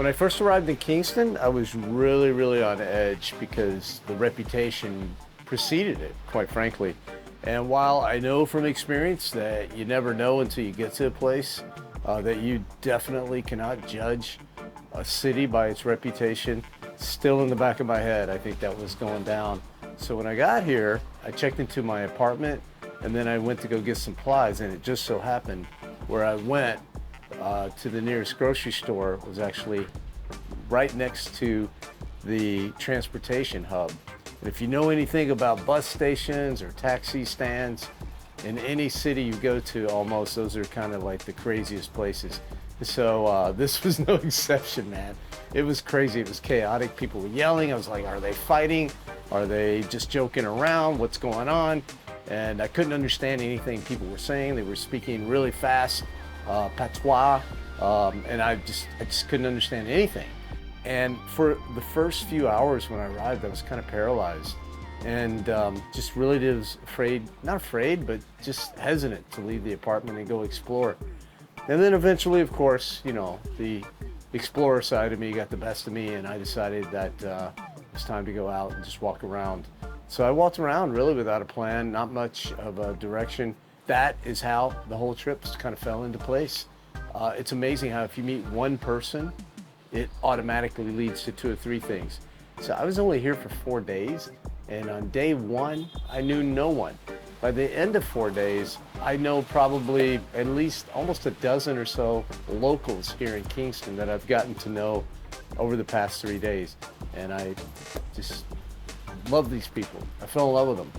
When I first arrived in Kingston, I was really on edge because the reputation preceded it, quite frankly. And while I know from experience that you never know until you get to a place, that you definitely cannot judge a city by its reputation, still in the back of my head, I think that was going down. So when I got here, I checked into my apartment and then I went to go get supplies, and it just so happened where I went to the nearest grocery store was actually right next to the transportation hub. And if you know anything about bus stations or taxi stands, in any city you go to, almost, those are kind of like the craziest places. So this was no exception, man. It was crazy, it was chaotic. People were yelling. I was like, are they fighting? Are they just joking around? What's going on? And I couldn't understand anything people were saying. They were speaking really fast, patois, and I just couldn't understand anything. And for the first few hours when I arrived, I was kind of paralyzed and just really was afraid, not afraid, but just hesitant to leave the apartment and go explore. And then eventually, of course, you know, the explorer side of me got the best of me, and I decided that it was time to go out and just walk around. So I walked around really without a plan, not much of a direction. That is how the whole trip kind of fell into place. It's amazing how if you meet one person, it automatically leads to 2 or 3 things. So I was only here for 4 days, and on day 1, I knew no one. By the end of 4 days, I know probably at least almost a dozen or so locals here in Kingston that I've gotten to know over the past 3 days. And I just love these people. I fell in love with them.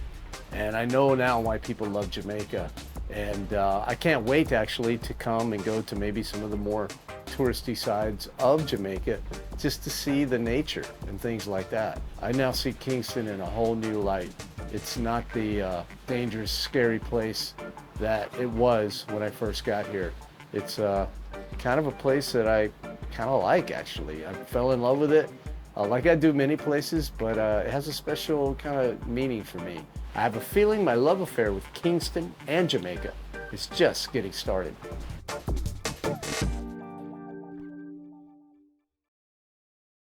And I know now why people love Jamaica. And I can't wait actually to come and go to maybe some of the more touristy sides of Jamaica just to see the nature and things like that. I now see Kingston in a whole new light. It's not the dangerous, scary place that it was when I first got here. It's kind of a place that I kind of like, actually. I fell in love with it, like I do many places, but it has a special kind of meaning for me. I have a feeling my love affair with Kingston and Jamaica is just getting started.